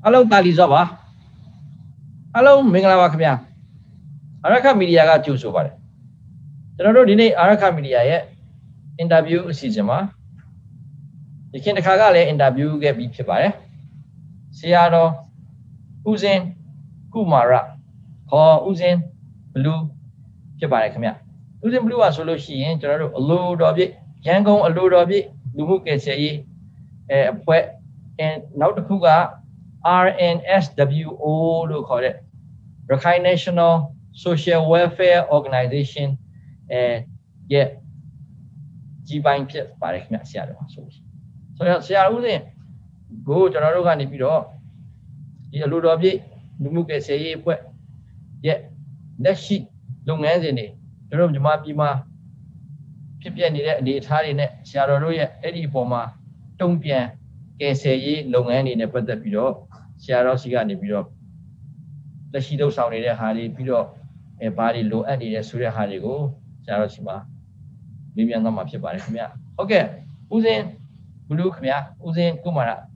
Hello, Talizaba. Hello, Mingala Kamia. Araka Media got you so bad. The road in Araka Media interview season. The Kintakagale interview get beat by Seattle Uzin Kumara or Uzin Blue Jabari Kamia. Uzin Blue as solution, a load of it, Yango, a load of it, Luke say a poet and now the Kuga. RNSWO to call it Rakhine National Social Welfare Organization yeah Jibang Pit by Seattle. So Seattle go to Narogani Pido the Ludobi Lumuke say yeah that sheet long as in it the room Jamapima Pipian the Italian Seattle Eddie Poma Tongbia say long and in a better Pido Seattle Sigan Pido. The Shido sounded a Hardy Pido, a body low at the Surya Harigo, Seattle Sima. Maybe I'm not much. Okay, Uzin, Blue Kmia, Uzin Kumara.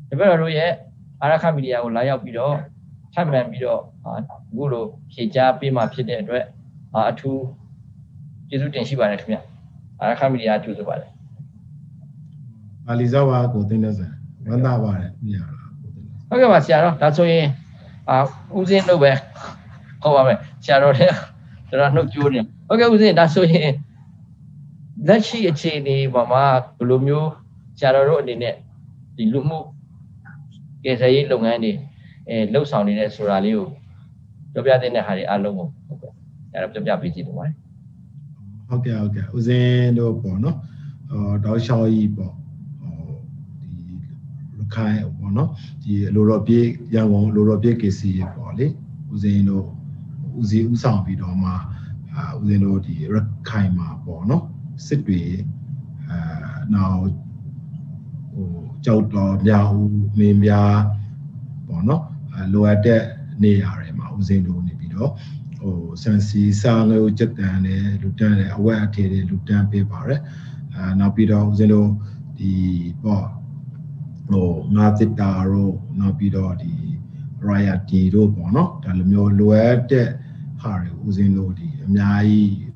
The very Araka Media will lie out Pido, Taman Pido, Guru, Hija, Pima Pide, two Jesuit and Shiba Kmia. Araka Media to the body. Alizawa go dinner. Yeah. Okay, what's Seattle? That's why Uzin no back. How about Seattle? There are no junior. Okay, Uzin, that's why. Let's see a chain, Mama, Lumio, Seattle in it. The Lumu is a long handy, a low sounding as Suralio. The other than the Harry Alomo. Okay, the Japanese one. Okay. Uzin no bono, or Doshao Ibo. Kai no the Lorobi young Lorobi Kisi Polly, Uzino Uzi Usam Bidoma, Uzino the Rakaima Bono, Sitwe now Jouto Yahoo Mimia Bono, lower de Nearema, Uzino Nibido, or Sensi Sano Jetan, Lieutenant Aware Tede, Lieutenant Paper, Napido Uzino the bar. No, Natitaro, Napido, the Riot Bono, Talamio Luete, Harry, Uzino, the Miai,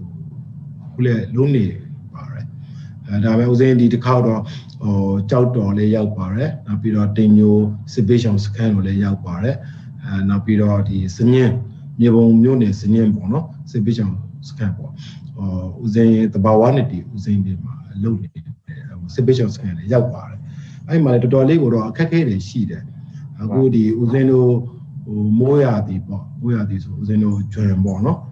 Luni, Barre. And I was in the Kaudo or Chauto layout Barre, Napido Tenio, Sebastian's Cano layout Barre, and Napido the Senien, Nibon Muni, Senien Bono, Sebastian's Campo, or Uzin the Bawanity, Uzin the Luni, Sebastian's Cano, Yaubar. I might to dolly or a cacade sheet. A goody Uzeno Moya the Uzeno Jerembono,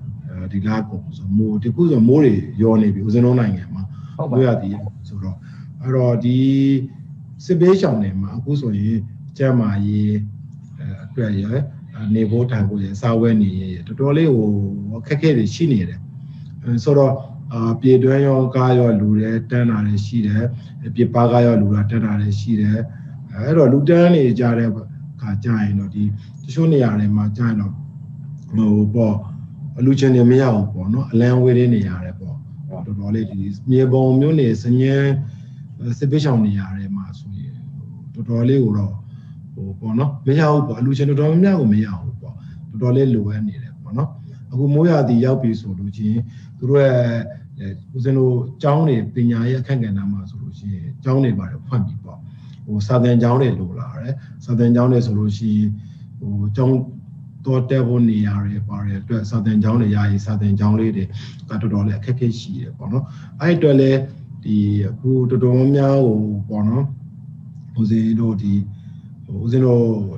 the Lagos, more the good Mori, your name, Uzeno Nangema, where the Soro. I the Sebastian name, Akuso, Jama ye, Nebo Tango, Saweni, to dolly or cacade she needed. And sort of Piedoyo Gayo Lure, Tana sheet, Pipagayo Lura, Tana sheet, I don't look down a Jareb Kajano, the Shoniare Majano, no ball, a Lucian Miao, no, a land within the Arabo, or the ladies, near Bon Munis, and near Sebastian Yare Masu, to Dolly Uro, or Bono, Miao, Lucian Domino, Miao, to Dolly Luani, Bono, who Moya the Yapi Soluci, through Uzeno Johnny, Pinya, Kanganama Soluci, Johnny by the Pump. Or Southern Johnny Lula, Southern Johnny Soluci, or John Dortevon Yari, Southern Johnny Yai, Southern Johnny, the Catodole, Kakeshi, Bono. I tell the Pudomia or Bono, Uzeno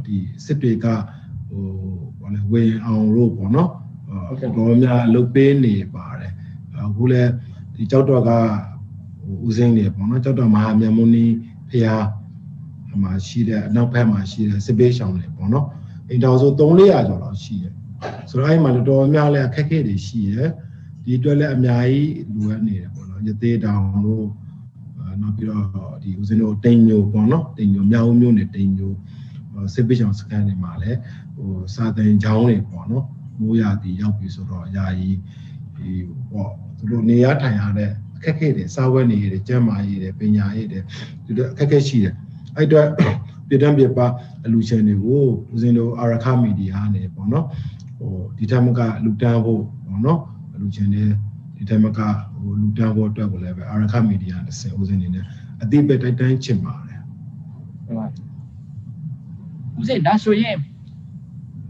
the Sipica, or way on rope or no, Domia Lupini, Bare, Hule, the Chotoga, Uzeni, Bono, Choto Mahamoni, Pia. She now pay my she Sebastian Bono. It also don't lay out she. So I might do merely a cacade she, the dwell Miai, Luani, the day down low, not the Uzino Tenyo Bono, Tenyo Miao Munit, Tenyo, Sebastian Scanning Male, or Southern Johnny Bono, Muya the young piece of Yai, the Niata, Cacade, Sawani, the Gemma, the Pena, the Kakashi. I do ပြည်တွင်းပြည်ပအလူရှင်တွေကိုဦးဇင်းတို့အာရခမီဒီယာနဲ့ပေါ့နော်ဟိုဒီထက်မကလူတန်းဖို့ပေါ့နော်အလူရှင်တွေဒီထက်မကဟိုလူတန်းဖို့အတွက်ကိုလည်းပဲအာရခမီဒီယာနဲ့ဆက်ဦးဇင်းနေနဲ့အတိပဲတိုက်တိုင်းချင်ပါတယ်ဟုတ်ပါဦးဇင်းဒါဆိုရင်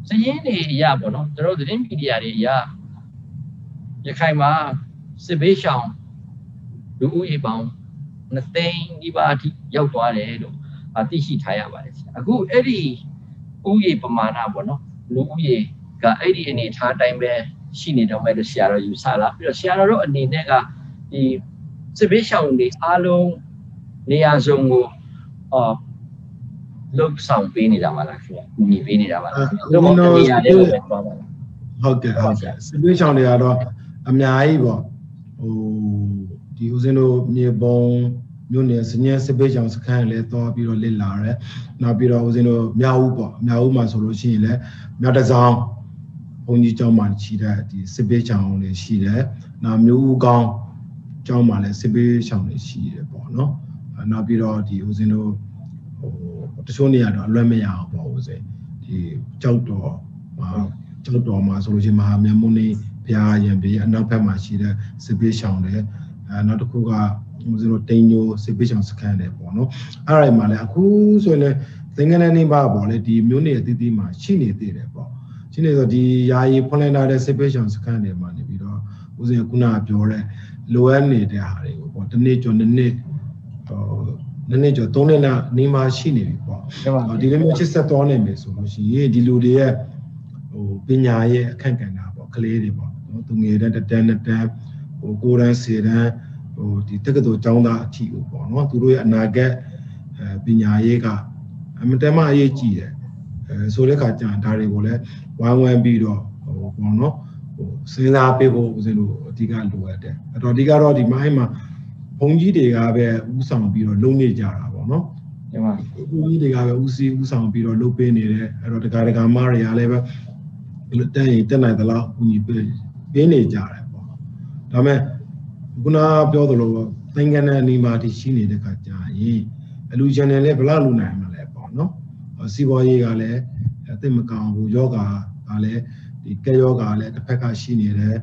စရင်တွေအရာပေါ့နော်တို့သတင်းမီဒီယာတွေအရာရခိုင်မှာစစ်ဘေးရှောင်လူဦးရေပေါင်း2 သိန်းဒီပါအထိရောက်သွားတယ်လို့သိရှိထားရပါတယ်အခုအဲ့ဒီဦးရေပမာဏပေါ့နော်လူဦးရေကအဲ့ဒီအနေထားအတိုင်းပဲရှိနေတော့မဲ့လို့ဆရာတော်ယူဆလာပြီးတော့ဆရာတော်တို့အနေနဲ့ကဒီစစ်ဘေးရှောင်တွေအားလုံးနေရာစုံကိုလုတ်ဆောင်ပေးနေတာပါလားခင်ဗျ။ညီပေးနေတာပါလား။တို့မနေရာလေးပဲသွားပါလား။ဟုတ်ကဲ့စစ်ဘေးရှောင်တွေကတော့အများကြီးပေါ့ဟိုဒီဦးဇင်းတို့မြေပုံမြို့နယ်စညက်စစ်ဘေးရှောင်စခန်းလည်းသွားပြီးတော့လစ်လာရဲ။နောက်ပြီးတော့ဦးဇင်းတို့မြောက်ဦးပေါ့မြောက်ဦးမှာဆိုလို့ရှိရင်လည်းမြောက်တစောင်းဘုံကြီးကျောင်းမှာရှိတဲ့ဒီစစ်ဘေးရှောင်တွေရှိတယ်။နောက်မြို့ဦးကောင်းကျောင်းမှာလည်းစစ်ဘေးရှောင်တွေရှိတယ်ပေါ့နော်။နောက်ပြီးတော့ဒီဦးဇင်းတို့တချို့နေရာတော့အလွတ်မရအောင်ပေါ့ဦးစေဒီကြောက်တော်မှာဆိုလို့ရှိရင်မဟာမြတ်မုန်ဘုရားရင်ပြီးအနောက်ဘက်မှာရှိတဲ့စစ်ပေးရှောင်တယ်နောက်တစ်ခုကဦးဇင်းတို့တိန်ညိုစစ်ပေးရှောင်စခန်းတယ်ပေါ့နော်အဲ့ဒါမှလည်းအခုဆိုရင်လည်းသင်္ကန်းနေပါပေါ့လေဒီမျိုးနေအသီးသီးမှာရှိနေသေးတယ်ပေါ့ရှိနေဆိုဒီယာယီဖွင့်လိုက်တဲ့စစ်ပေးရှောင်စခန်းတွေမှာနေပြီးတော့ဦးဇင်းကခုနကပြောတဲ့လိုအပ်နေတဲ့ဟာတွေကိုပေါ့တစ်နေ့ကျော်နှစ်နှစ်ကျော်3နှစ်လောက်နေမှာရှိနေပြီပေါ့ဒီလိုမျိုးချစ်ဆက်သွားနိုင်မယ်ဆိုလို့ရှိရင်ဒီလူတွေရဲ့ဟိုပညာရဲ့အခန့်ကဏ္ဍပေါ့ကလေးတွေပေါ့နော်သူငယ်တဲ့တန်းဟို9တန်း10တန်းဟိုဒီတက္ကသိုလ်ကျောင်းသားအထိကိုပေါ့နော်သူတို့ရဲ့အနာဂတ်ပညာရေးကအမတမ်းမအရေးကြီးတယ်ဆိုတဲ့ခါကျရင်ဒါတွေကိုလည်းဝိုင်းဝန်းပြီးတော့ဟိုပေါ့နော်ဟိုစဉ်းစားပေးဖို့ဦးဇင်းတို့အဓိကလိုအပ်တယ်အဲ့တော့အဓိကတော့ဒီမိုင်းမှာဘုံကြီးတွေကပဲဥဆောင်ပြီးတော့လုံးနေကြတာပေါ့နော်ဒီမှာဘုံကြီးတွေကပဲဥဆောင်ပြီးတော့လုပ်ပေးနေတယ်အဲ့တော့တက္ကရာမတွေကလည်းပဲတက်ရင်တက်နိုင်သလောက်ဦးညီပေးနေကြတယ်ပေါ့ဒါမဲ့ခုနပြောသလိုသင်္ကန်းနဲ့အနီးမှာတရှိနေတဲ့ခါကြာရင်အလူချန်နယ်လည်းဘလောက်လူနိုင်မှာလဲပေါ့နော်စီးပွားရေးကလည်းအသိမကောင်ဘူးယောဂါကလည်းဒီကဲယောဂါလည်းတစ်ဖက်ကရှိနေတယ်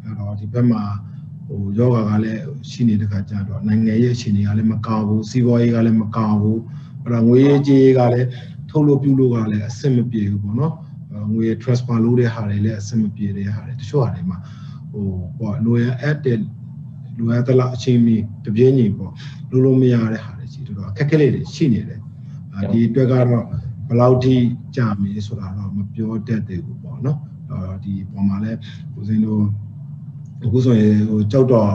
အဲ့တော့ဒီဘက်မှာဟိုယောဂါကလည်းရှိနေတဲ့ခါကျတော့နိုင်ငံရဲ့အခြေအနေကလည်းမကောင်းဘူးစီးပွားရေးကလည်းမကောင်းဘူးအဲ့တော့ငွေရေးကြေးရေးကလည်းထုတ်လို့ပြုလို့ကလည်းအဆင်မပြေဘူးပေါ့နော်ငွေ transfer လုပ်တဲ့ဟာတွေလည်းအဆင်မပြေတဲ့ဟာတွေတချို့ဟာတွေမှာဟိုပေါ့လိုရ added လိုရတလားအချိန်မီတပြင်းညီပေါ့လို့မရတဲ့ဟာတွေရှိတော့အခက်အခဲလေးတွေရှိနေတယ်ဒီအတွက်ကတော့ဘယ်လောက်ထိကြာမလဲဆိုတာတော့မပြောတတ်သေးဘူးပေါ့နော်ဒီပုံမှာလည်းဦးဇင်းတို့အခုဆိုရင်ဟိုကြောက်တော့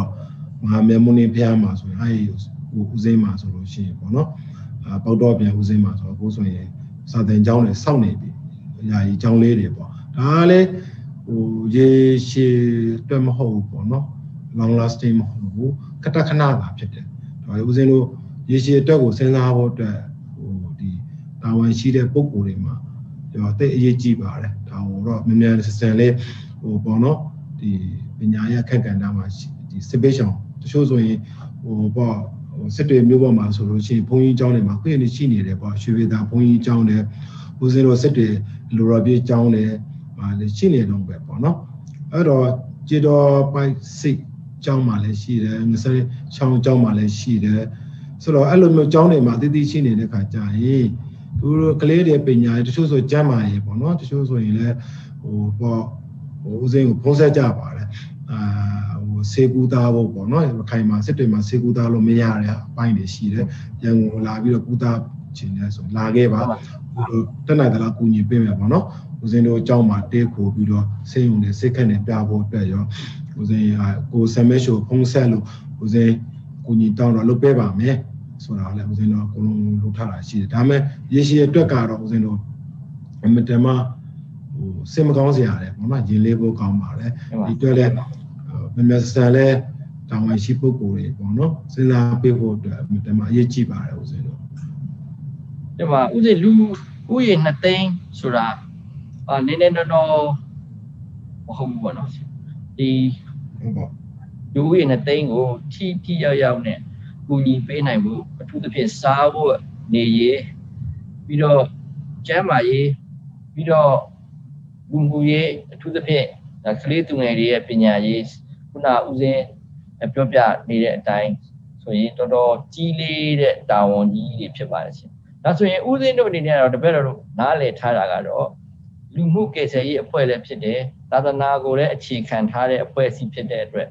မဟာမြတ်မုန်ဖျားမှာဆိုရင်အဲဒီဟိုဦးစင်းမှာဆိုလို့ရှိရင်ပေါ့နော်ပေါက်တော့ပြန်ဦးစင်းမှာဆိုတော့အခုဆိုရင်စာသင်ကျောင်းတွေစောင့်နေပြီအရာကြီးကျောင်းလေးတွေပေါ့ဒါကလည်းဟိုရေရှည်တွက်မဟုတ်ဘူးပေါ့နော် long lasting မဟုတ်ဘူးခဏခဏသာဖြစ်တယ်ဒါဦးစင်းတို့ရေရှည်အတွက်ကိုစဉ်းစားဖို့အတွက်ဟိုဒီတာဝန်ရှိတဲ့ပုံကိုယ်တွေမှာတော့တိတ်အရေးကြီးပါတယ်ဒါဟိုတော့မြန်မြန်ဆန်ဆန်လေးဟိုပေါ့နော်ဒီပညာရေးအခက်အခဲမှာဒီစစ်ပေးရှောင်တချို့ဆိုရင်ဟိုပေါ့ဟိုစစ်တွေမျိုးပေါ်မှာဆိုလို့ရှိရင်ဘုန်းကြီးကျောင်းတွေမှာခွင့်ရရှိနေတယ်ပေါ့ရွှေပြည်သာဘုန်းကြီးကျောင်းတွေဦးဇင်းတို့စစ်တွေလိုရပြေးကျောင်းတွေမှာလည်းရှိနေတော့ပဲပေါ့နော်အဲ့တော့ကျေတော်ပိုက်စိတ်ကျောင်းမှာလည်းရှိတယ်20ချောင်းကျောင်းမှာလည်းရှိတယ်ဆိုတော့အဲ့လိုမျိုးကျောင်းတွေမှာတည်တည်ရှိနေတဲ့ခါကျရင်သူတို့ကလေးတွေပညာရေးတချို့ဆိုကျမ်းမာရေးပေါ့နော်တချို့ဆိုရင်လည်းဟိုပေါ့ဟိုဦးစင်းကိုဖုံးဆက်ကြပါတယ်ဟိုစေကူသားဖို့ပေါ့နော်ခိုင်မှာစစ်တွေမှာစေကူသားလို့မရတဲ့အပိုင်းတွေရှိတယ်ရန်ကုန်လာပြီးတော့ကူသားခြင်းလဲဆိုလာခဲ့ပါတက်နိုင်သလားကူညီပေးမယ်ပေါ့နော်ဦးစင်းတို့အကြောင်းမှာတဲခိုပြီးတော့စိတ်ုံနဲ့စိတ်ခက်နဲ့ပြဖို့အတွက်ရောဦးစင်းကိုဆမ်မဲရှိုဖုံးဆက်လို့ဦးစင်းကူညီတောင်းတော့လုပ်ပေးပါမယ်ဆိုတာလည်းဦးစင်းတို့အကုန်လုံးလုပ်ထားတာရှိတယ်ဒါပေမဲ့ရေရှည်အတွက်ကတော့ဦးစင်းတို့အမတမဟိုစင်မကောင်းစရာလေပေါ့နော်ရင်လေးဖို့ကောင်းပါတယ်ဒီအတွက်လည်းမြန်မြန်ဆန်လဲတောင်းဝရှိပုဂ္ဂိုလ်တွေပေါ့နော်စဉ်းစားပေးဖို့အတွက်အမတမအရေးကြီးပါတယ်ဦးစင်းတို့ဒီမှာဦးစင်းလူဦးရေ2 သိန်းဆိုတာနည်းနည်းတော့မဟုတ်ဘူးပေါ့နော်ဒီဟုတ်ပါလူဦးရေ2 သိန်းကိုထိရောက်နဲ့ကူညီပေးနိုင်မှုအထူးသဖြင့်စားဖို့နေရေး ပြီးတော့ကျမ်းမာရေးပြီးတော့လူမှုရေးအထူးသဖြင့်ကလေးသူငယ်တွေရဲ့ပညာရေးခုနဦးစင်းပြောပြနေတဲ့အတိုင်းဆိုရင်တော်တော်ကြီးလေးတဲ့တာဝန်ကြီးတွေဖြစ်ပါတယ်ရှင်ဒါဆိုရင်ဦးစင်းတို့အနေနဲ့တော့တပည့်တော်တို့နားလည်ထားတာကတော့လူမှုကယ်ဆယ်ရေးအဖွဲ့လည်းဖြစ်တယ်သာသနာကိုလည်းအခြေခံထားတဲ့အဖွဲ့အစည်းဖြစ်တဲ့အတွက်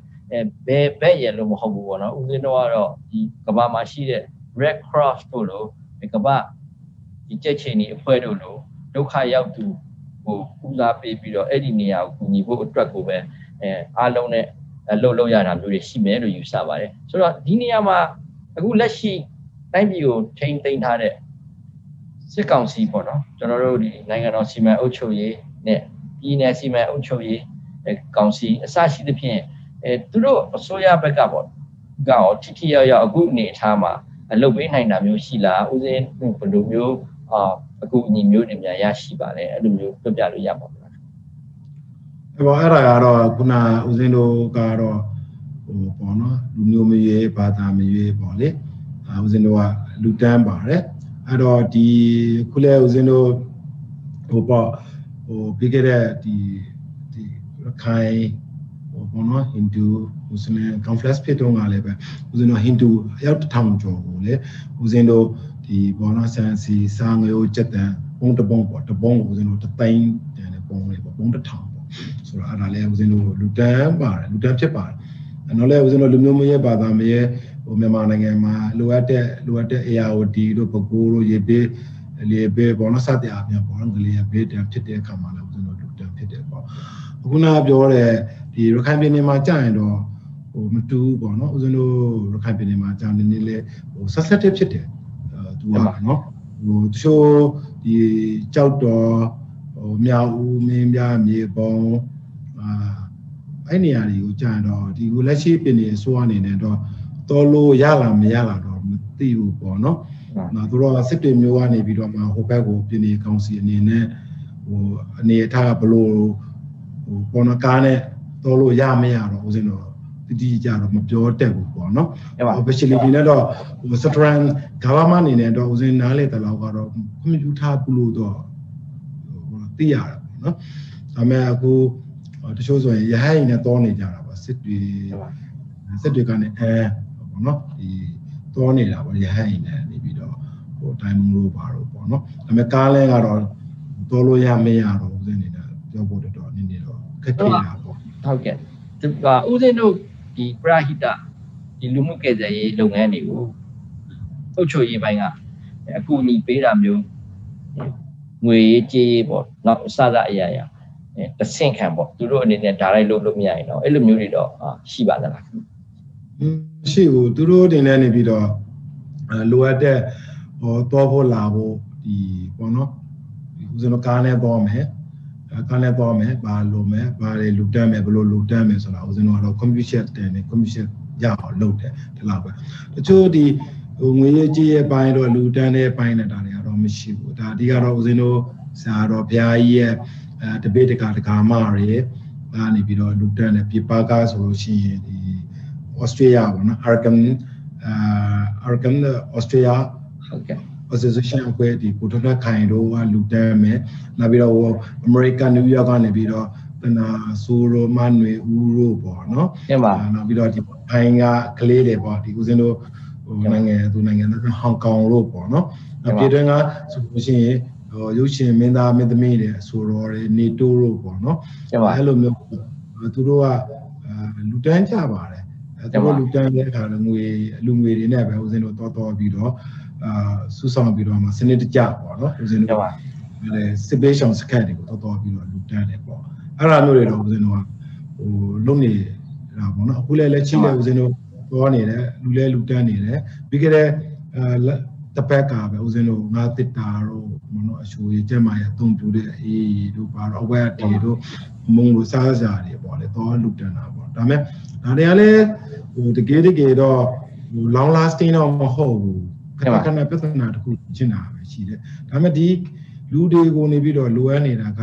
ဘယ်ရလို့မဟုတ်ဘူးပေါ့နော်ဦးစင်းတို့ကတော့ဒီကမ္ဘာမှာရှိတဲ့ Red Cross တို့လိုဒီကမ္ဘာဒီကြက်ချင်ဒီအဖွဲ့တို့လိုဒုက္ခရောက်သူဟိုဦးစားပေးပြီးတော့အဲ့ဒီနေရာကိုကူညီဖို့အတွက်ကိုပဲအားလုံးနဲ့လှုပ်ရတာမျိုးတွေရှိမယ်လို့ယူဆပါတယ်ဆိုတော့ဒီနေရာမှာအခုလက်ရှိတိုင်းပြည်ကိုထိန်းသိမ်းထားတဲ့စစ်ကောင်စီပေါ့နော်ကျွန်တော်တို့ဒီနိုင်ငံတော်စီမံအုပ်ချုပ်ရေးနဲ့ပြည်내စီမံအုပ်ချုပ်ရေးကောင်စီအစရှိသဖြင့်သူတို့အစိုးရဘက်ကပေါ့ကောထိရောက်အခုအနေအထားမှာလုပ်ပေးနိုင်တာမျိုးရှိလားဦးစင်းဘယ်လိုမျိုးအခုညီမျိုးတွေများရရှိပါလဲအဲ့လိုမျိုးပြပြလို့ရပါမလားအဲ့ဒါကတော့ခုနဦးစင်းတို့ကတော့ဟိုပေါ့နော်လူမျိုးမရွေးဘာသာမရွေးပေါ့လေဦးစင်းတို့ကလူတန်းပါတယ်အဲ့တော့ဒီခုလဲဦးစင်းတို့ဟိုပေါ့ဟိုပြီးခဲ့တဲ့ဒီရခိုင်ဟိုပေါ့နော်ဟိန္ဒူမွတ်စလင် conflict ဖြစ်တော့ကလည်းပဲဦးစင်းတို့ဟိန္ဒူအယောက်1000ကျော်ကိုလေဦးစင်းတို့ဒီဘောနော်ဆန်စီစာငယ်ကိုစက်တန်ပုံတပုံပေါ့တပုံကိုဦးစင်းတို့တသိန်းတန်တဲ့ပုံလေးပေါ့ပုံ1000ပေါ့ဆိုတော့အဲ့ဒါလည်းဦးစင်းတို့လူတန်းပါတယ်လူတန်းဖြစ်ပါတယ်အဲ့တော့လည်းဦးစင်းတို့လူမျိုးမရဲဘာသာမရဲဟိုမြန်မာနိုင်ငံမှာလိုအပ်တဲ့ ARD တို့ပကိုးတို့ရေပေးလေပေးဘောနော်စတဲ့အားများပေါ့နော်ကလေးဘေးတန်းဖြစ်တဲ့အခါမှာလည်းဦးစင်းတို့လူတန်းဖြစ်တယ်ပေါ့အခုနပြောတဲ့ဒီရခိုင်ပြည်နယ်မှာကြာရင်တော့ဟိုမတူဘူးပေါ့နော်ဦးဇင်းတို့ရခိုင်ပြည်နယ်မှာကြာနေနေလဲဟိုဆက်ဆက်ဖြစ်တယ်သူကနော်ဟိုတချို့ဒီကြောက်တော်ဟိုမြောက်ဦးမင်းပြမြေပုံအဲ့နေရာတွေကိုကြာတော့ဒီကိုလက်ရှိပြည်နယ်အစိုးရအနေနဲ့တော့တော်လို့ရလာမရလာတော့မသိဘူးပေါ့နော်နော်သူတို့စစ်တွေမျိုးကနေပြီးတော့မှဟိုဘက်ကိုပြည်နယ်ကောင်စီအနေနဲ့ဟိုအနေထားဘလို့ဟိုပေါ်နကားနဲ့တော်လို့ရမရတော့ဦးဇင်းတို့တိကြတော့မပြောတတ်ဘူးပေါ့နော် officially နဲ့တော့ဟို Central Government အနေနဲ့တော့ဦးဇင်းနားလေတလောက်ကတော့ခွင့်ပြုထားဘူးလို့တော့ဟိုသိရတာပေါ့နော်ဒါပေမဲ့အခုတချို့ဆိုရင်ရဟန်းနဲ့တောနေကြတာပေါ့စစ်တွေကနေပေါ့နော်ဒီတောနေတာပေါ့ရဟန်းနဲ့နေပြီးတော့ဟိုတိုင်းမုံလို့ပါတော့ပေါ့နော်ဒါပေမဲ့ကားလဲကတော့တောလို့ရမရတော့ဦးဇင်းနေနဲ့ပြောဖို့တော့နည်းနည်းတော့ခက်ခဲတာပေါ့ဟုတ်ကဲ့ဦးဇင်းတို့ဒီပရဟိတဒီလူမှုကယ်ဆယ်ရေးလုပ်ငန်းတွေကိုအုပ်ချုပ်ရေးပိုင်းကအကူအညီပေးတာမျိုးငွေကြေးပေါ့နောက်အစအရာတဆင့်ခံပေါ့သူတို့အနေနဲ့ဒါလိုက်လုပ်လို့မရရင်တော့အဲ့လိုမျိုးတွေတော့ရှိပါသလားရှိဘူးသူတို့တင်နေပြီးတော့လိုအပ်တဲ့ဟောတော့ဖို့လာဖို့ဒီပေါ့နော်ဦးဇင်းတို့ကားနဲ့ပေါ်မယ်ကားနဲ့ပေါ်မယ်ဘာလို့မယ်ဘာတွေလူတန်းမယ်ဘလို့လူတန်းမယ်ဆိုတာဦးဇင်းတို့ကတော့ computer တင်နေ computer ရအောင်လုပ်တယ်ဒီလောက်ပဲတချို့ဒီဟိုငွေရေးကြေးရဲ့ပိုင်းတော့လူတန်းတဲ့ပိုင်းနဲ့ဒါတွေကတော့မရှိဘူးဒါအဓိကတော့ဦးဇင်းတို့ဆရာတော်ဘုရားကြီးရဲ့တပိတကာမတွေကနေပြီးတော့လူတန်းတဲ့ပြပကားဆိုလို့ရှိရင်ဒီ Australia ပေါ့နော် Arkham Australia ဟုတ်ကဲ့ association အဖွဲ့ဒီကိုထထခိုင်တို့ကလူတန်းမယ်နောက်ပြီးတော့ American New York ကနေပြီးတော့တနာဆိုရိုမနွေဦးတို့ပေါ့နော်နောက်ပြီးတော့ဒီခိုင်ကကလေးတွေပေါ့ဒီဦးစင်းတို့ဟိုနိုင်ငံသူနိုင်ငံဟောင်ကောင်တို့ပေါ့နော်နောက်ပြည်တွင်းကဆိုလို့ရှိရင်ဟိုရုပ်ရှင်မင်းသားမင်းသမီးတွေဆိုတော့နေတိုးတို့ပေါ့နော်အဲ့လိုမျိုးသူတို့ကလူတန်းကြပါတယ်သူတို့လူတန်းတဲ့အခါလည်းလူငွေတွေနဲ့ပဲဦးစင်းတို့တော်ပြီးတော့ဆူဆောင်ပြီးတော့မှစနစ်တကျပေါ့နော်ဦးဇင်းတို့စစ်ပေးရှောင်စခန်းတွေကိုတော်ပြီးတော့လူတန်းတယ်ပေါ့အဲ့ဒါမျိုးတွေတော့ဦးဇင်းတို့ကဟိုလုံနေတာပေါ့နော်အခုလည်းချိတဲ့ဦးဇင်းတို့ပြောနေတယ်လူတန်းနေတယ်ပြီးခဲ့တဲ့တပတ်ကပဲဦးဇင်းတို့ငါတစ်တာတို့ပေါ့နော်အချိုးကျက်မာရအသုံးပြုတဲ့အေးတို့ပါတော့အဝဲတေတို့မုံလိုစားစားတွေပေါ့လေတော့လူတန်းတာပေါ့ဒါပေမဲ့ဒါတွေကလည်းဟိုတကယ်တော့ဟို long lasting တော့မဟုတ်ဘူးခဏပြဿနာတစ်ခုရှင်းတာပဲရှိတယ်ဒါပေမဲ့ဒီလူတွေကိုနေပြီးတော့လိုအပ်နေတာက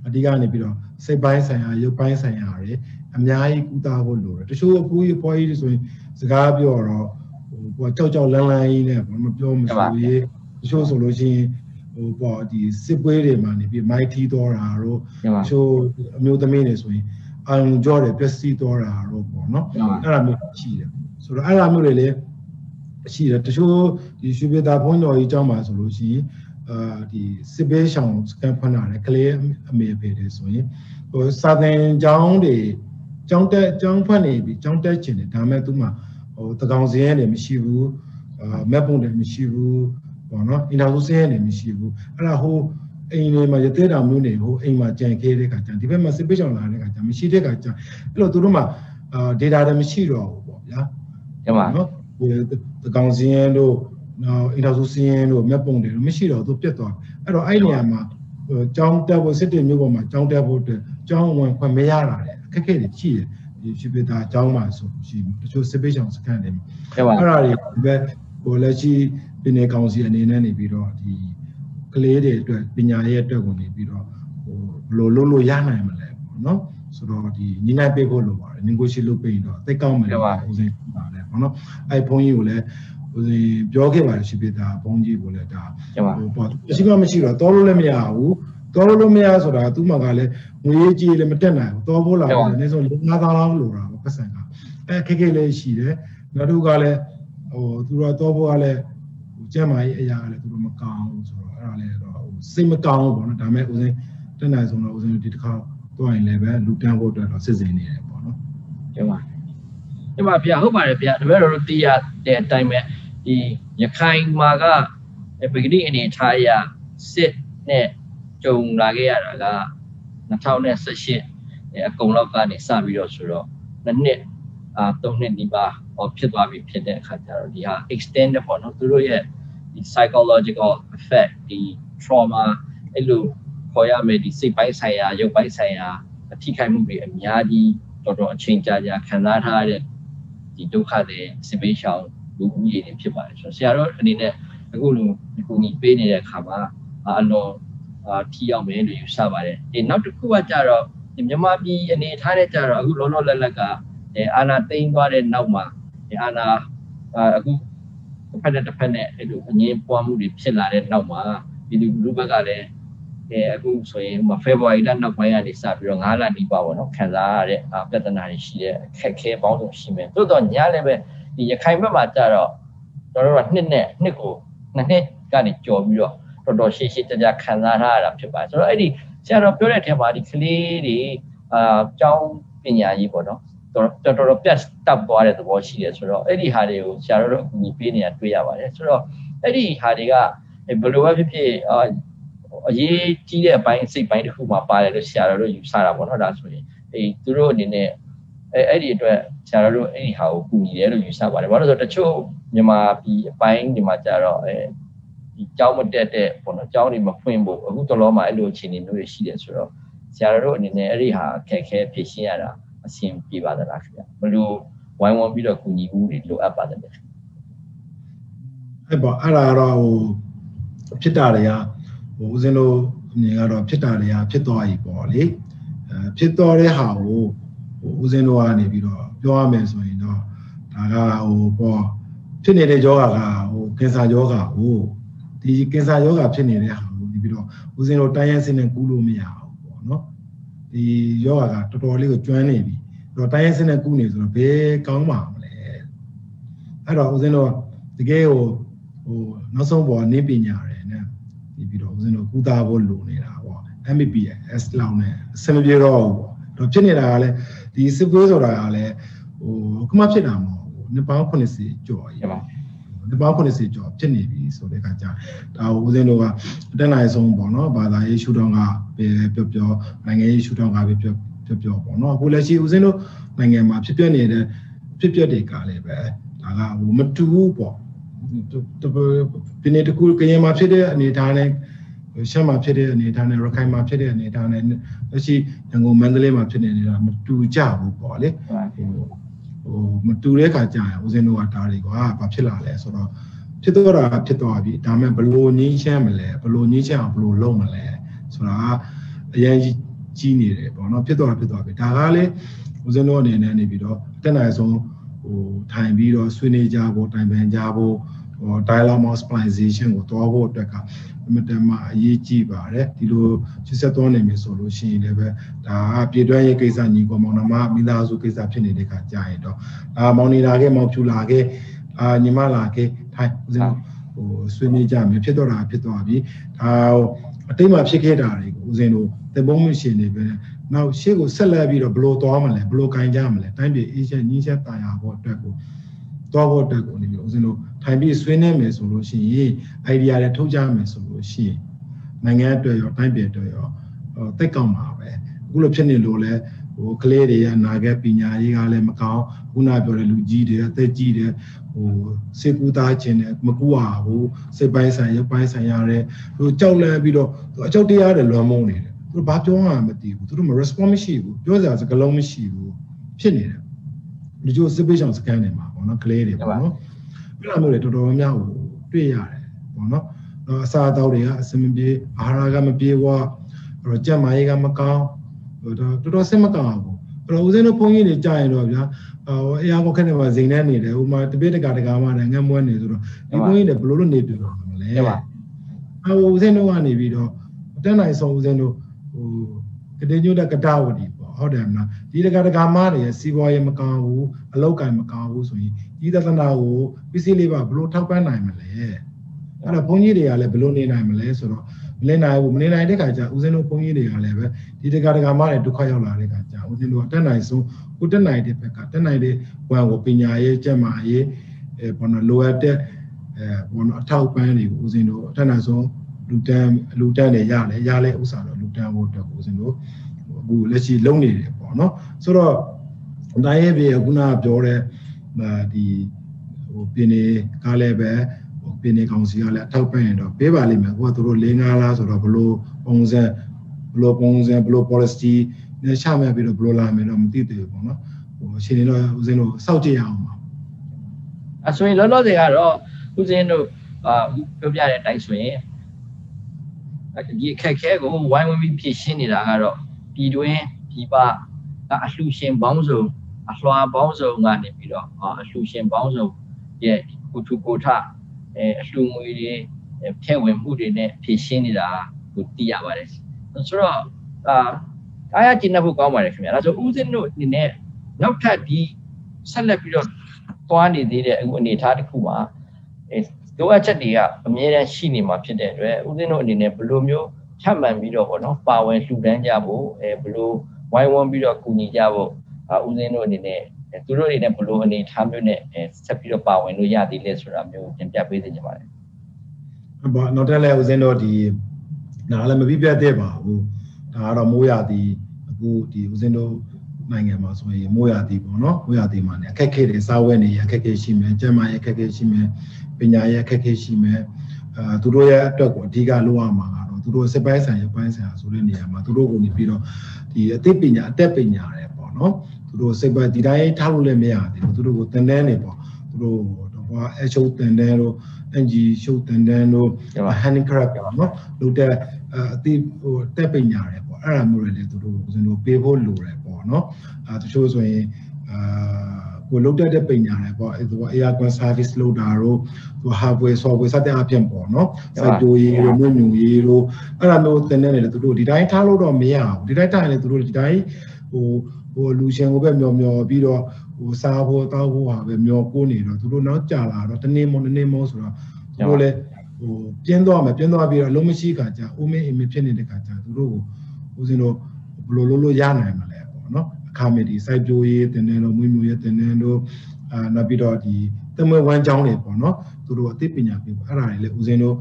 အဓိကနေပြီးတော့စိတ်ပိုင်းဆိုင်ရာရုပ်ပိုင်းဆိုင်ရာတွေအများကြီးကုသဖို့လိုတယ်တချို့အပူကြီးပွားကြီးဆိုရင်စကားပြောတော့ဟိုကြောက်လန်းကြီးနဲ့ဘာမပြောမဆိုရေးတချို့ဆိုလို့ရှိရင်ဟ ပေါ့ဒီစစ်ပွဲတွေမှာနေပြီးမိုက်ထီတော့တာတို့ချိုးအမျိုးသမီးတွေဆိုရင်အာရုံကြောတွေပျက်စီးတော့တာတို့ပေါ့နော်အဲ့ဒါမျိုးရှိတယ်ဆိုတော့အဲ့ဒါမျိုးတွေလည်းရှိတယ်တချို့ဒီရွှေပြည်သာဘုန်းတော်ကြီးကျောင်းမှာဆိုလို့ရှိရင်ဒီစစ်ဘေးရှောင်စကန်ဖွင့်လာတယ်ကလေးအမေဖေတွေဆိုရင်ဟိုစာသင်ကျောင်းတွေကျောင်းဖွင့်နေပြီကျောင်းတက်ချင်တယ်ဒါမဲ့သူမှဟိုတကောင်စရဲတွေမရှိဘူးမက်ပုံတွေမရှိဘူးပေါ့နော်အင်တာဗျူးစရဲတွေမရှိဘူးအဲ့ဒါဟိုအိမ်တွေမှာရသေးတာမျိုးတွေဟိုအိမ်မှာကြံခဲတဲ့ခါကျဒီဘက်မှာစစ်ဘေးရှောင်လာတဲ့ခါကျမရှိတဲ့ခါကျအဲ့လိုသူတို့မှာdata တွေမရှိတော့ဘူးပေါ့ဗျာနော်တကောင်စရဲတို့နောက်အင်တာဗျူးစရဲတို့မက်ပုံတွေမရှိတော့သူပြတ်သွားအဲ့တော့အဲ့နေရာမှာကျောင်းတက်ဖို့စစ်တေမျိုးပေါ်မှာကျောင်းတက်ဖို့အတွက်ကျောင်းဝင်ခွင့်မရတာတဲ့အခက်အခဲတွေရှိတယ်ဒီရှိပတာကျောင်းမှာဆိုရှိတချို့စစ်ပေးဆောင်စခန်းတွေအဲ့ဒါတွေပဲဟိုလက်ရှိပြည်နယ်ကောင်စီအနေနဲ့နေပြီးတော့ဒီကလေးတွေအတွက်ပညာရေးအတွက်ကိုနေပြီးတော့ဟိုဘယ်လိုလုပ်လို့ရနိုင်မလဲပေါ့နော်ဆိုတော့ဒီညီနိုင်ပေးဖို့လိုပါတယ် negotiate လုပ်ပြီးတော့သိကောင်းမယ်လို့ဦးစင်းပါတယ်ပေါ့နော်အဲ့ဘုန်းကြီးကိုလည်းဦးစင်းပြောခဲ့ပါတယ်ရှိပတာဘုန်းကြီးကိုလည်းဒါဟိုပေါ့မရှိတော့တော်လို့လည်းမရဘူးတော်လို့မရဆိုတာသူ့မှာကလည်းငွေကြီးလည်းမတက်နိုင်ဘူးတော်ဖို့လာတယ်အနည်းဆုံး9000လောက်လိုတာပေါ့ပတ်စံကခက်ခဲလေးရှိတယ်နောက်တစ်ခုကလည်းဟိုသူတို့တော်ဖို့ကလည်းဟိုကျမ်းမာရေးအရာကလည်းသူတို့မကောင်းဘူးဆိုတော့အဲ့ဒါလည်းတော့ဟိုစိတ်မကောင်းဘူးပေါ့နော်ဒါပေမဲ့ဦးစင်းတက်နိုင်ဆုံးတော့ဦးစင်းဒီတစ်ခါတော့ရင်လည်းပဲလူတန်းဖို့အတွက်တော့စစ်စင်နေတယ်ပေါ့နော်ကျမဗျာဟုတ်ပါတယ်ဗျာတပည့်တော်တို့သိရတဲ့အတိုင်းပဲဒီရခိုင်မှာကပဂတိအနေထားအရစစ်နဲ့ကြုံလာခဲ့ရတာက2018အကုန်လောက်ကနေစပြီးတော့ဆိုတော့2နှစ်3နှစ်ဒီပါဖြစ်သွားပြီဖြစ်တဲ့အခါကျတော့ဒီဟာ extended ပေါ့နော်သူတို့ရဲ့ဒီ psychological effect ဒီ trauma အဲ့လိုခေါ်ရမယ်ဒီစိတ်ပိုင်းဆိုင်ရာရုပ်ပိုင်းဆိုင်ရာအထိခိုက်မှုတွေအများကြီးတော်တော်အချိန်ကြာခံစားထားတဲ့ဒီဒုက္ခတွေစစ်ဘေးရှောင်လူဦးရေတွေဖြစ်ပါတယ်ဆိုတော့ဆရာတို့အနေနဲ့အခုလိုအခုကြီးပေးနေတဲ့အခါမှာအလုံးထီရောက်မယ်လို့ယူဆပါတယ်ဒီနောက်တစ်ခုကကြတော့မြန်မာပြည်အနေထားတဲ့ကြတော့အခုလောလောလတ်လတ်ကအာဏာသိမ်းသွားတဲ့နောက်မှာအာဏာအခုတစ်ဖက်နဲ့အဲ့လိုအငင်းပွားမှုတွေဖြစ်လာတဲ့နောက်မှာဒီလူဘက်ကလည်းအခုဆိုရင်ဖေဖော်ဝါရီလနောက်ပိုင်းကနေစပြီးတော့9လနီးပါးပေါ့နော်ခံစားရတဲ့ပြဿနာတွေရှိတဲ့အခက်အခဲပေါင်းစုံရှိမယ်တိုးတော့ညလည်းပဲဒီရခိုင်ဘက်မှာကြတော့ကျွန်တော်တို့ကနှစ်ကို2နှစ်ကနေကြော်ပြီးတော့တော်တော်ရှည်ကြာခံစားထားရတာဖြစ်ပါတယ်ဆိုတော့အဲ့ဒီဆရာတော်ပြောတဲ့အထက်မှာဒီကလေးတွေကျောင်းပညာရေးပေါ့နော်တော်တော်ပြတ်တက်သွားတဲ့သဘောရှိတယ်ဆိုတော့အဲ့ဒီဟာတွေကိုဆရာတော်တို့အကူအညီပေးနေတာတွေ့ရပါတယ်ဆိုတော့အဲ့ဒီဟာတွေကဘယ်လိုပဲဖြစ်ဖြစ်အရေးကြီးတဲ့အပိုင်းစိတ်ပိုင်းတစ်ခုမှပါတယ်လို့ဆရာတော်တို့ယူဆတာပေါ့နော်ဒါဆိုရင်သူတို့အနေနဲ့အဲ့ဒီအတွက်ဆရာတော်တို့အဲ့ဒီဟာကိုကူညီတယ်လို့ယူဆပါတယ်ဘာလို့လဲဆိုတော့တချို့မြန်မာပြည်အပိုင်းဒီမှာကြတော့ဒီကျောင်းမတက်တဲ့ပေါ့နော်ကျောင်းတွေမဖွင့်ဖို့အခုတော်တော်မှအဲ့လိုအခြေအနေမျိုးတွေရှိတယ်ဆိုတော့ဆရာတော်တို့အနေနဲ့အဲ့ဒီဟာအခက်အခဲဖြေရှင်းရတာအဆင်ပြေပါသလားခင်ဗျဘယ်လိုဝိုင်းဝန်းပြီးတော့ကူညီမှုတွေလိုအပ်ပါတယ်အဲ့ပေါ့အဲ့ဒါတော့ဟိုဖြစ်တာတွေကဟိုဦးဇင်းတို့အမြင်ကတော့ဖြစ်တာတွေကဖြစ်သွားပြီပေါ့လေဖြစ်သွားတဲ့ဟာကိုဟိုဦးဇင်းတို့ကနေပြီးတော့ပြောရမယ်ဆိုရင်တော့ဒါကဟိုပေါ့ဖြစ်နေတဲ့ယောဂကဟိုကင်ဆာယောဂကိုဒီကင်ဆာယောဂဖြစ်နေတဲ့ဟာကိုဒီပြီးတော့ဦးဇင်းတို့တိုင်းရင်းစင်းနဲ့ကူးလို့မရဘူးပေါ့နော်ဒီယောဂကတော်တော်လေးကိုကျွမ်းနေပြီတော့တိုင်းရင်းစင်းနဲ့ကူးနေဆိုတော့ဘယ်ကောင်းပါမလဲအဲ့တော့ဦးဇင်းတို့တကယ်ဟိုနောက်ဆုံးပေါ်နေပညာရယ်နဲ့ဒီပြီးတော့ဦးဇင်းတို့ကုသဖို့လိုနေတာပေါ့ MBBS လောက်နဲ့အဆင်မပြေတော့ဘူးပေါ့တော့ဖြစ်နေတာကလည်းဒီစစ်ပွဲဆိုတာကလည်းဟိုခုမှဖြစ်တာမဟုတ်ဘူးနှစ်ပေါင်း80ကျော်ကြီးပါနှစ်ပေါင်း80ကျော်ဖြစ်နေပြီဆိုတဲ့အခါကျဒါဦးဇင်းတို့ကအတက်နိုင်ဆုံးပေါ့နော်ဘာသာရေးရှုထောင့်ကပဲပြောနိုင်ငံရေးရှုထောင့်ကပဲပြောပေါ့နော်အခုလက်ရှိဦးဇင်းတို့နိုင်ငံမှာဖြစ်ပျက်နေတဲ့ဖြစ်ပျက်တွေကလည်းပဲဒါကဟိုမတူဘူးပေါ့ဒီနေ့တကူကရင်မှာဖြစ်တဲ့အနေအထားနဲ့ရှမ်းမှာဖြစ်တဲ့အနေအထားနဲ့ရခိုင်မှာဖြစ်တဲ့အနေအထားနဲ့လက်ရှိရန်ကုန်မန္တလေးမှာဖြစ်နေနေတာမတူကြဘူးပေါ့လေဟိုမတူတဲ့ခါကြာရင်ဦးဇင်းတို့ကဒါတွေကဘာဖြစ်လာလဲဆိုတော့ဖြစ်တော့တာဖြစ်သွားပြီဒါမဲ့ဘလို့ငင်းချမ်းမလဲဘလို့ငင်းချမ်းအောင်ဘလို့လုပ်မလဲဆိုတာအရင်ကြီးနေတယ်ပေါ့နော်ဖြစ်တော့ပြီဒါကလည်းဦးဇင်းတို့အနေနဲ့နေပြီးတော့တက်နိုင်ဆုံးဟိုထိုင်ပြီးတော့ဆွေးနွေးကြဖို့တိုင်ပင်ကြဖို့ dialogue hospitalization ကိုတွားဖို့အတွက်က အမတန်မှအရေးကြီးပါတယ်ဒီလိုချစ်ဆက်သွားနိုင်မယ်ဆိုလို့ရှိရင်လည်းပဲဒါကပြည်တွင်းရေးကိစ္စညီကောင်မောင်နှမမိသားစုကိစ္စဖြစ်နေတဲ့ခါကြာရင်တော့မောင်နေလာခဲ့မောင်ဖြူလာခဲ့ညီမလာခဲ့ထိုင်ဦးဇင်းဆွေးနွေးကြမယ်ဖြစ်တော့တာဖြစ်သွားပြီဒါအတိတ်မှာဖြစ်ခဲ့တာတွေကိုဦးဇင်းတို့သဘောမရှင်နေပဲနောက်ရှေ့ကိုဆက်လက်ပြီးတော့ဘလို့သွားမလဲဘလို့ကင်ကြမလဲတိုင်းပြည်အေးချက်ညီချက်တာယာဖို့အတွက်ကိုသွားဖို့အတွက်ကိုနေပြီးဦးဇင်းတို့ထိုင်ပြီးဆွေးနွေးမယ်ဆိုလို့ရှိရင် idea တွေထုတ်ကြမယ်ဆိုလို့ရှိရင်နိုင်ငံအတွက်ရောတိုင်းပြည်အတွက်ရောသိကောင်းပါပဲအခုလိုဖြစ်နေလို့လဲကလေးတွေအနာဂတ်ပညာရေးကလည်းမကောင်းခုနပြောတဲ့လူကြီးတွေအသက်ကြီးတွေစေကူသားခြင်းနဲ့မကူပါဘူးစိတ်ပိုင်းဆိုင်ရုပ်ပိုင်းဆိုင်ရတဲ့ကြောက်လန့်ပြီးတော့အကြောက်တရားတွေလွှမ်းမိုးနေတယ်သူတို့ဘာပြောမှမသိဘူးသူတို့မ response မရှိဘူးပြောစရာစကားလုံးမရှိဘူးဖြစ်နေတယ်ဒီလိုစစ်ပေးဆောင်စကန်နေမှာပေါ့နော်ကလေးတွေပေါ့နော်ပြလာမျိုးတွေတော်တော်များများတွေ့ရတယ်ပေါ့နော်အစားအသောက်တွေကအစမပြေအာဟာရကမပြေဝကြက်မာရေးကမကောင်းတော်တော်စိတ်မကောင်းဘူးအဲ့တော့ဦးဇင်းတို့ဘုန်းကြီးတွေကြားရင်တော့ဗျာအေးအကောက်ခက်နေမှာဇိမ်နေနေတယ်ဟိုမှာတပိတကာမှလည်းငတ်မွန်းနေဆိုတော့ဒီဘုန်းကြီးတွေဘယ်လိုလုပ်နေပြတော့မလဲဦးဇင်းတို့ကနေပြီးတော့တက်နိုင်ဆုံးဦးဇင်းတို့ကတိညွတ်တဲ့ကတဝတီပေါ့ဟုတ်တယ်မလားဒီတကာမှတွေစီးပွားရေးမကောင်းဘူးအလောက်ကင်မကောင်းဘူးဆိုရင်ဒီသဒ္ဒနာကိုပစ္စည်းလေးပါဘယ်လိုထောက်ပံ့နိုင်မလဲအဲ့တော့ဘုန်းကြီးတွေကလည်းဘယ်လိုနေနိုင်မလဲဆိုတော့မနေနိုင်ဘူးမနေနိုင်တဲ့ခါကျဦးဇင်းတို့ဘုန်းကြီးတွေကလည်းပဲဒီတကာမှတွေဒုက္ခရောက်လာတဲ့ခါကျဦးဇင်းတို့ကတက်နိုင်ဆုံးကိုတက်နိုင်တဲ့ဘက်ကတက်နိုင်တဲ့ဘဝကိုပညာရေးကျက်မာရေးဘောနော်လိုအပ်တဲ့ဘောနော်အထောက်ပံ့တွေကိုဦးဇင်းတို့တက်နိုင်ဆုံးလူတန်းတွေရလဲဥစ္စာတော့လူတန်းဖို့အတွက်ဦးဇင်းတို့အခုလက်ရှိလုံနေတယ်ပေါ့နော်ဆိုတော့တိုင်းရဲ့ပြေခုနကပြောတဲ့ဒီပြင်းနေကားလည်းပဲပြင်းနေကောင်စီကလည်းအထောက်ပံ့ရင်တော့ပေးပါလိမ့်မယ်ကိုကသူတို့၄၅လားဆိုတော့ဘလို့ပုံစံဘလို့ policy နဲ့ချမှတ်ပြီးတော့ဘလို့လာမယ်တော့မသိသေးဘူးပေါ့နော်ရှင်နေတော့ဦးဇင်းတို့စောင့်ကြည့်ရအောင်ပါအဆိုရင်လောလောဆယ်ကတော့ဦးဇင်းတို့ပြောပြတဲ့အတိုင်းဆိုရင်ဒီအခက်အခဲကိုဝိုင်းဝန်းပြီးဖြေရှင်းနေတာကတော့ပြည်တွင်းပြည်ပကအလှူရှင်ပေါင်းစုံအလွှာပေါင်းစုံကနေပြီးတော့အလှူရှင်ပေါင်းစုံရဲ့ကိုထုကိုထအလှူငွေတွေဖြည့်ဝင်မှုတွေနဲ့ဖြေရှင်းနေတာကိုသိရပါတယ်ဆိုတော့အားရကျဉ်းဖို့ကောင်းပါတယ်ခင်ဗျာဒါဆိုဦးဇင်းတို့အနေနဲ့နောက်ထပ်ဒီဆက်လက်ပြီးတော့သွားနေသေးတဲ့အခုအနေအထားတစ်ခုမှာလိုအပ်ချက်တွေကအမြဲတမ်းရှိနေမှာဖြစ်တဲ့အတွက်ဦးဇင်းတို့အနေနဲ့ဘယ်လိုမျိုးချမှန်ပြီးတော့ပေါ့နော်ပါဝင်လှူဒန်းကြဖို့ဘယ်လိုဝိုင်းဝန်းပြီးတော့ကူညီကြဖို့ဦးဇင်းတို့အနေနဲ့သူတို့တွေနဲ့ဘယ်လိုအနေထားမျိုးနဲ့ဆက်ပြီးတော့ပါဝင်လို့ရသေးလဲဆိုတာမျိုးသင်ပြပေးသိချင်ပါတယ်။နောက်တက်လဲဦးဇင်းတို့ဒီနားလည်းမပြပြသေးပါဘူး။ဒါကတော့မိုးရသည်အခုဒီဦးဇင်းတို့နိုင်ငံမှာဆိုရင်မိုးရသည်ပေါ့နော်မိုးရသည်မှာねအခက်အခဲတွေစားဝတ်နေရအခက်အခဲရှိမယ်ကျန်းမာရေးအခက်အခဲရှိမယ်ပညာရေးအခက်အခဲရှိမယ်သူတို့ရဲ့အတွက်ကိုအဓိကလိုရမှာကတော့သူတို့စစ်ပိုင်းဆိုင်ရပိုင်းဆိုင်ဆိုတဲ့နေရာမှာသူတို့ကိုနေပြီးတော့ဒီအသိပညာအသက်ပညာတွေပေါ့နော်သူတို့စစ်ပိုင်းဒီတိုင်းထားလို့လည်းမရသေးဘူးသူတို့ကိုတန်တန်းနေပေါ့သူတို့တော့အချိုးတန်တန်းတို့အန်ဂျီရှုပ်တန်တန်းတို့ဟန်နီခရပ်ပေါ့နော်လူတဲ့အသိတက်ပညာတွေပေါ့အဲ့ဒါမျိုးတွေလည်းသူတို့ဦးဇင်းတို့ပေးဖို့လိုတယ်ပေါ့နော်တချို့ဆိုရင်ကိုလုတ်တဲ့ပညာတွေပေါ့သူက aircon service လုပ်တာတို့သူ hardware software စတဲ့အပြင်ပေါ့နော်စိုက်တိုးရေးတို့မြို့ရေးတို့အဲ့ဒါမျိုးသင်နေတယ်သူတို့ဒီတိုင်းထားလို့တော့မရဘူးဒီတိုင်းထားရင်သူတို့ဒီတိုင်းလူရှင်ကိုပဲမျောပြီးတော့စားဖို့တောက်ဖို့ဟာပဲမျောကိုနေတော့သူတို့နောက်ကြာလာတော့တနေ့မောဆိုတော့သူတို့လည်းပြင်းသွားပြီးတော့အလုံးမရှိခါကြာအိုးမင်းအိမ်မဖြစ်နေတဲ့ခါကြာသူတို့ကိုဦးဇင်းတို့ဘယ်လိုလုပ်ရနိုင်မှာလဲပေါ့နော်အခါမဒီစိုက်ပျိုးရေးတင်နေတော့မွေးမြူရေးတင်နေတော့နောက်ပြီးတော့ဒီတမွေဝမ်းကျောင်းတွေပေါ့နော်သူတို့အသိပညာပေးပေါ့အဲ့ဒါတွေလည်းဦးဇင်းတို့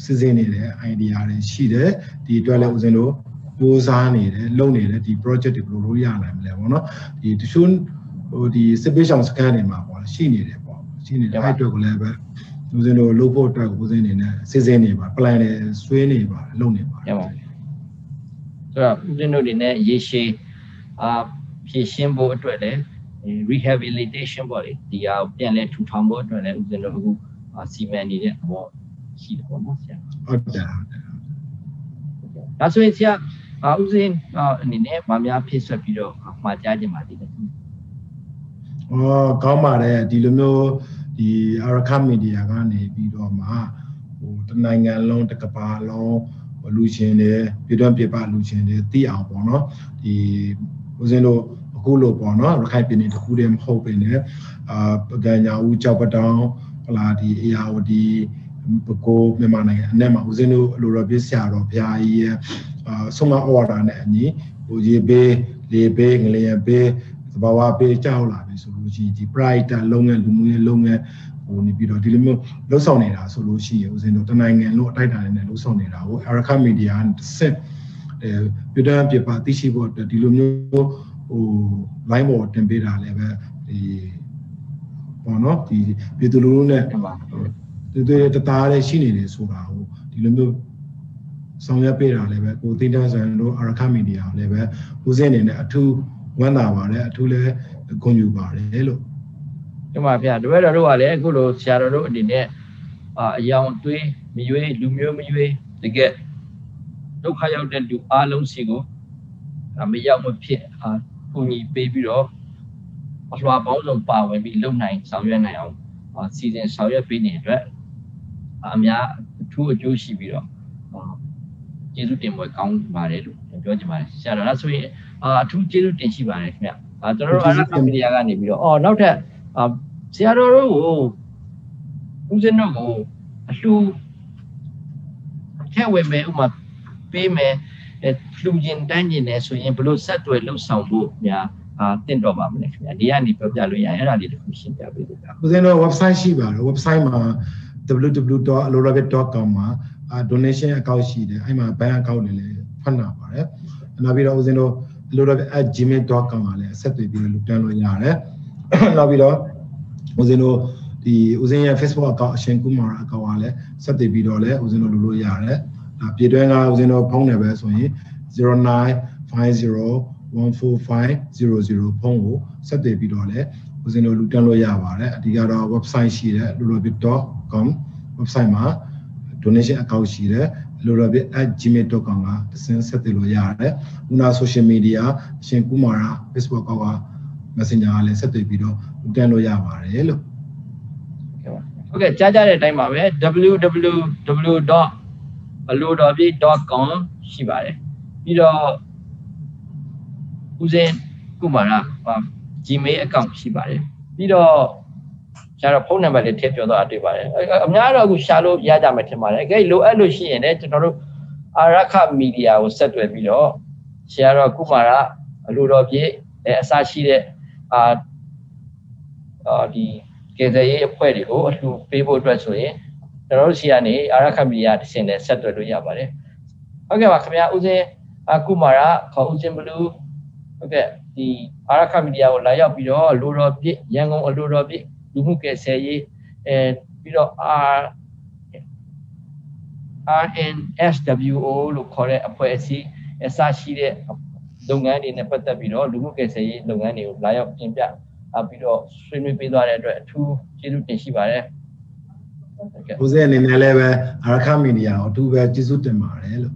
စစ်စင်နေတဲ့ idea တွေရှိတယ်ဒီအတွက်လည်းဦးဇင်းတို့စူးစမ်းနေတယ်လုပ်နေတယ်ဒီ project တွေဘယ်လိုလုပ်ရနိုင်မလဲပေါ့နော်ဒီတချို့ဒီစစ်ပေးဆောင်စကန်တွေမှာပေါ့ရှိနေတယ်ပေါ့ရှိနေတယ်အဲ့အတွက်ကိုလည်းပဲဦးဇင်းတို့လုပ်ဖို့အတွက်ကိုဦးဇင်းနေနဲ့စစ်စင်နေပါ plan တွေဆွေးနေပါလုပ်နေပါဆိုတော့ဦးဇင်းတို့တွေနဲ့ရေရှည်ဖြည့်ရှင်းဖို့အတွက်လည်း rehabilitation ပေါ့လေဒီဟာပြန်လဲထူထောင်ဖို့အတွက်လည်းဦးဇင်းတို့အခုစီမံနေတဲ့ဘောရှိတယ်ပေါ့နော်ဆရာဟုတ်တယ်ဒါဆိုရင်ဆရာဦးဇင်းအနေနဲ့ဗာများဖြည့်ဆွတ်ပြီးတော့မှာကြားခြင်းပါတည်တယ်ကောင်းပါတယ်ဒီလိုမျိုး ဒီအာရခမီဒီယာကနေပြီးတော့မှဟိုတနိုင်ငံလုံးတစ်ကမ္ဘာလုံးလူချင်းတွေပြည်တွင်းပြည်ပလူချင်းတွေသိအောင်ပေါ့နော်ဒီဦးဇင်းတို့အခုလို့ပေါ့နော်ရခိုင်ပြည်နယ်တစ်ခုတည်းမဟုတ်ပေနဲ့ပကံညာဦးကြောက်ပတောင်ဟလာဒီအေယာဝတီပကိုမြန်မာနိုင်ငံအနက်မှာဦးဇင်းတို့လိုတော်ပြဆရာတော်ဘုရားကြီးရဲ့ဆုံးမဩဝါဒနဲ့အညီဟိုရေဘေးလေဘေးငလျင်ဘေးသဘာဝဘေးကြောက်လာပြီဆိုလို့ရှိရင်ဒီ pride လုံးငယ်လူမှုရေးလုံးငယ်ဟိုနေပြီးတော့ဒီလိုမျိုးလှုပ်ဆောင်နေတာဆိုလို့ရှိရင်ဦးဇင်းတို့တနိုင်ငံလုံးအတိုက်တာနဲ့လှုပ်ဆောင်နေတာကိုအာရခမီဒီယာတစ်ဆက်ပြည်တွင်းပြည်ပသိရှိဖို့ဒီလိုမျိုးဟို line ပေါ်တင်ပေးတာလည်းပဲဒီပေါ့နော်ဒီပြည်သူလူထုနဲ့တူတသားလေးရှိနေတယ်ဆိုတာဟိုဒီလိုမျိုးဆောင်ရွက်ပေးတာလည်းပဲကိုသိန်းဆန်တို့အာရခမီဒီယာလည်းပဲဦးစင်းနေနဲ့အထူးဝမ်းသာပါတယ်အထူးလည်းဂုဏ်ယူပါတယ်လို့ဒီမှာဗျာတပည့်တော်တို့ကလည်းအခုလိုဆရာတော်တို့အနေနဲ့အယောင်သွေးမရွေးလူမျိုးမရွေးတကယ်ဒုက္ခရောက်တဲ့လူအားလုံးစီကိုမရောက်မဖြစ်ကူညီပေးပြီးတော့အလွှာပေါင်းစုံပါဝင်ပြီးလုံနိုင်ဆောင်ရွက်နိုင်အောင်စီစဉ်ဆောင်ရွက်ပေးနေတဲ့အတွက်အများအထူးအကျိုးရှိပြီးတော့ကျေးဇူးတင်ပွဲကောင်းပါတယ်လို့ပြောချင်ပါတယ်ဆရာတော်လားဆိုရင်အထူးကျေးဇူးတင်ရှိပါတယ်ခင်ဗျကျွန်တော်တို့အာရခမီဒီယာကနေပြီးတော့နောက်ထပ်ဆရာတော်တို့ကိုဦးဇင်းတို့ကိုအလှူထည့်ဝင်မယ်ဥမာပေးမယ်လှူခြင်းတန်းခြင်းနဲ့ဆိုရင်ဘလို့ဆက်သွယ်လှုပ်ဆောင်ဖို့များတင့်တော်ပါမလဲခင်ဗျဒီကနေပြောပြလို့ရရင်အဲ့ဒါလေးတစ်ခုရှင်းပြပေးလို့ဦးဇင်းတို့ website ရှိပါတယ် website မှာ www.alorabit.com မှာdonation account ရှိတယ်အဲ့မှာ bank account တွေလည်းဖွင့်လာပါတယ်နောက်ပြီးတော့ဦးဇင်းတို့ alorabit@gmail.com မှာလည်းအဆက်အသွယ်ပြီးလူတန်းလို့ရတယ်နောက်ပြီးတော့ဦးဇင်းတို့ဒီဦးဇင်းရဲ့ Facebook account အရှင်ကုမာရာ account ကလည်းဆက်သွယ်ပြီးတော့လည်းဦးဇင်းတို့လုပ်လို့ရတယ်ပြည်တွင်းကဦးဇင်းတို့ဖုန်းနံပါတ်ဆိုရင်0950145000ဖုန်းကိုဆက်သွယ်ပြီးတော့လည်းဦးဇင်းတို့လူတန်းလို့ရပါတယ်အဓိကတော့ website ရှိတယ် alorabit.com website မှာ donation account ရှိတယ် alorabit@gmail.com ကတစင်းဆက်သွယ်လို့ရတယ်။ဦးနာ social media အရှင်ကုမာရာ Facebook account က messenger ကလည်းဆက်သွယ်ပြီးတော့လူတန်းလို့ရပါတယ်လို့ဟုတ်ကဲ့ကြားကြတဲ့အတိုင်းပါပဲ www.alorabit.com ရှိပါတယ်ပြီးတော့ဦးဇင်းကုမာရာGmail account ရှိပါတယ်ပြီးတော့ရှာတော့ဖုန်းနံပါတ်လေးထည့်ပြောတော့အတွေ့ပါတယ်အများတော့အခုရှာလို့ရကြမယ်ထင်ပါတယ်အဲ့လိုအပ်လို့ရှိရင်လည်းကျွန်တော်တို့အာရခမီဒီယာကိုဆက်သွယ်ပြီးတော့ရှာတော့ကုမာရာအလိုတော်ပြည့်အစရှိတဲ့ဒီကယ်ဆယ်ရေးအဖွဲ့တွေကိုအလှူပေးဖို့အတွက်ဆိုရင်ကျွန်တော်တို့ရှိရနေအာရခမီဒီယာတစ်ဆင့်နဲ့ဆက်သွယ်လို့ရပါတယ်ဟုတ်ကဲ့ပါခင်ဗျာဦးဇင်းကုမာရာခေါ်ဦးဇင်းဘလူးဟုတ်ကဲ့ဒီအာရခမီဒီယာကိုလာရောက်ပြီးတော့လိုတော်ပြည့်ရန်ကုန်အလိုတော်ပြည့်လူမှုကယ်ဆယ်ရေးပြီးတော့ RNSWO လို့ခေါ်တဲ့အဖွဲ့အစည်းအစရှိတဲ့လုပ်ငန်းတွေနဲ့ပတ်သက်ပြီးတော့လူမှုကယ်ဆယ်ရေးလုပ်ငန်းတွေကိုလာရောက်ပြင်ပြပြီးတော့ဆွေးနွေးပေးသွားတဲ့အတွက်အထူးကျေးဇူးတင်ရှိပါတယ်ဦးဇင်းအနေနဲ့လည်းပဲအာရခမီဒီယာကိုအထူးပဲကျေးဇူးတင်ပါတယ်လို့